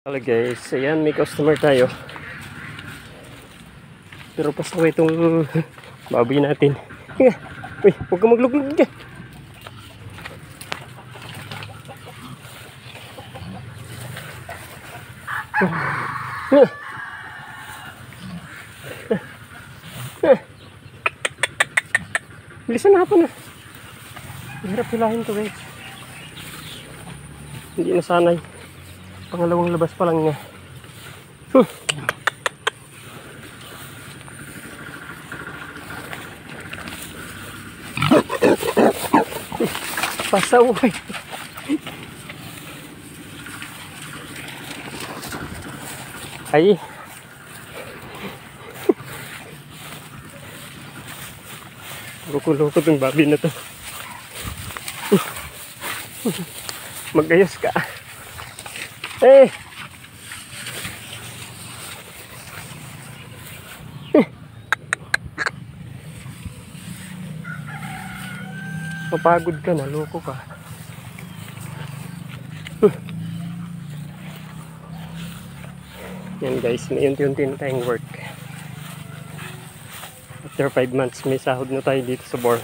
Hello guys, ayan may customer tayo. Pero pasaway itong baboy natin. Higa, uy, huwag kang magluglug ka. Bilisan na hapon na. Mahirap hilahin to guys. Hindi nasanay. Pangalawang labas pa lang niya. Pasaway. Ay. Loko-loko tong babi na to. Magayos ka. Eh. Mapagod ka na, loko ka. Yan guys, may unti-unti na tayong work. After 5 months, may sahod na tayo dito sa bore.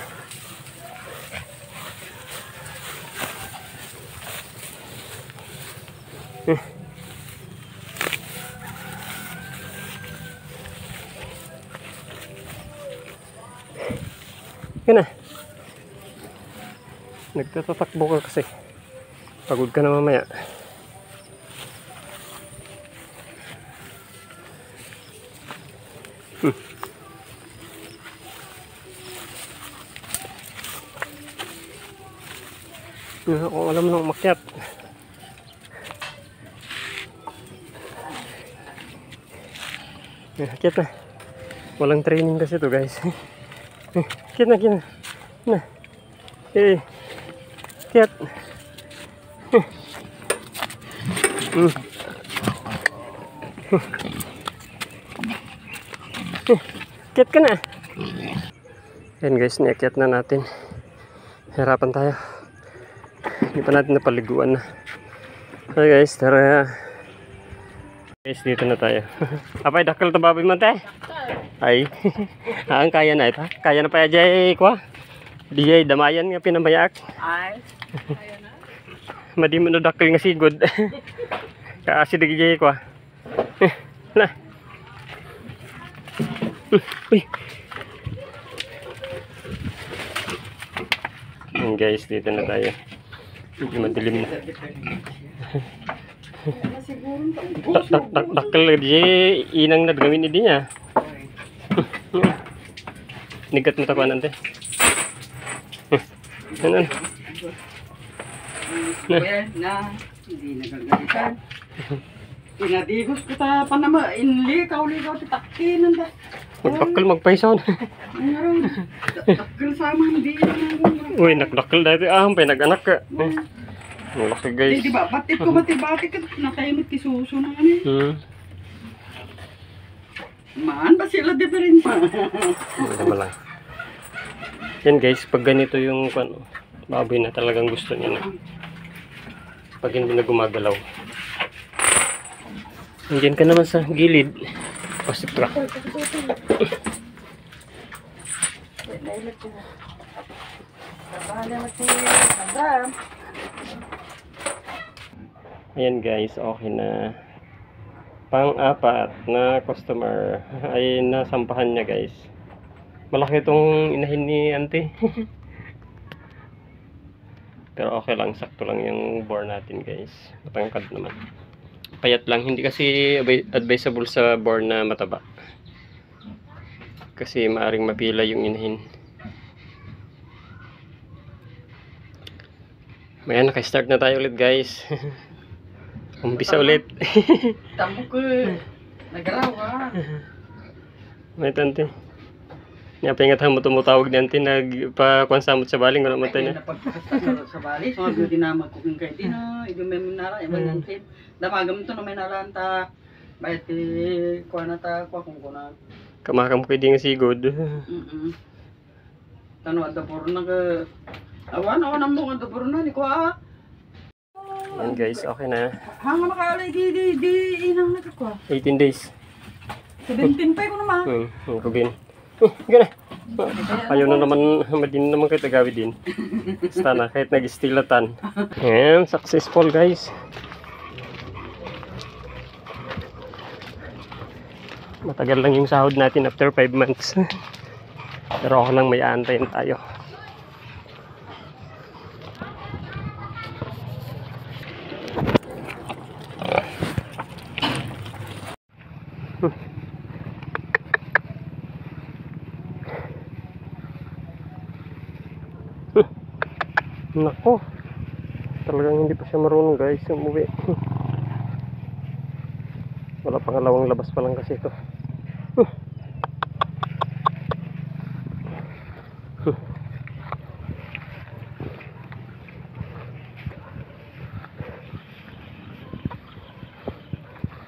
Yan na. Nagtatatakbo ka kasi. Pagod ka na mamaya. Kung alam mo nang umakyat. Akyat na. Walang training kasi to guys. Akyat na, akyat na. Na. Eh. Akyat. Akyat ka na. Yan guys, niakyat na natin. Hirapan tayo. Hindi pa natin napaliguan na. Okay guys, tara. Guys, dito na tayo. Apay, dakal ito baboy man tayo. Ay. Ang kaya na ito. Kaya na pa jay kwa. Dijay damayan nga pinamayak. Ay. Kaya na. Madi mo no dakal nga sigod. Kasi dijay kwa. Na. Uy. And guys, dito na tayo. Hindi madilim na. Dakal di inang nagawin ini niya. Nigat mo takuan ante. Ano? Na, hindi nagagalitan. Pinadigos ko ta panama inli kauligaw ti takin nanda. Magdakal magpaisaw. Dakkel sama hindi. Uy, nakdakal dati pay nag-anak ka. Laki guys. Di ba batit ko matibati ka nakayamit ki suso na ani. Man ba sila different pa? Hindi lang. Yan guys, pag ganito yung baboy na talagang gusto niya na. Pag hindi na gumagalaw. Nandiyan ka naman sa gilid. Pasip truck. Ayan guys, okay na. Pang-apat na customer ay nasampahan niya guys. Malaki itong inahin ni auntie. Pero okay lang, sakto lang yung bore natin guys. Matangkad naman. Payat lang, hindi kasi advisable sa bore na mataba. Kasi maaring mapila yung inahin. Maya, naka-start na tayo ulit guys. Umpisa ulit. Tambok ko nagarawa. May tante. Napingat mo tumutawag ni auntie nagpakonsamot sa baling wala matay na. Sa bali, so agad dinamag ko kung kay dino, idumay mo nara, ibang nantin. Damagam to na may nalanta. Bayat ti kuha na ta, kuha kung kuna. Kamakam ko di nga sigod. Tano at dapur na ka. Awan ang mga dapur na ni kuha. Yan guys, okay na. Hanga makalay di ko. 18 days. 17 pa ko naman. Ang kubin. Gana. Ayaw na naman, madin naman kahit agawi din. Basta na, kahit nag-stilatan. Ayan, successful guys. Matagal lang yung sahod natin after 5 months. Pero ako lang may aantayin tayo. Nako, talagang hindi pa siya marunong guys umuwi. Wala pangalawang labas pa lang kasi ito.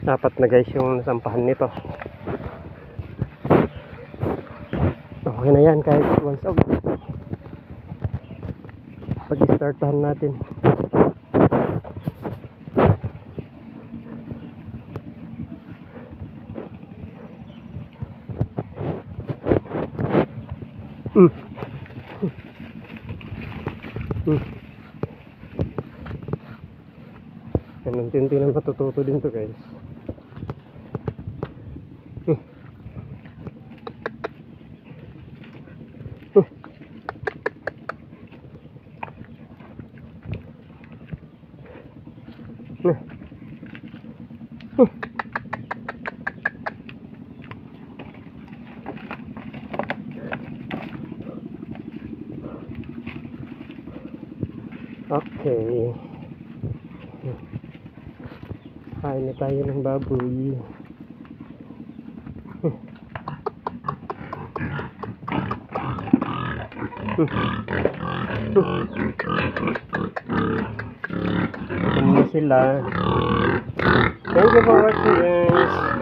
Dapat na guys yung nasampahan nito. Okay na yan kahit once out. Pag-startahan natin. Yan, unti-unti lang matututo din to guys. Okay. Kain na tayo ng baboy. Ito na sila. Thank you for watching guys.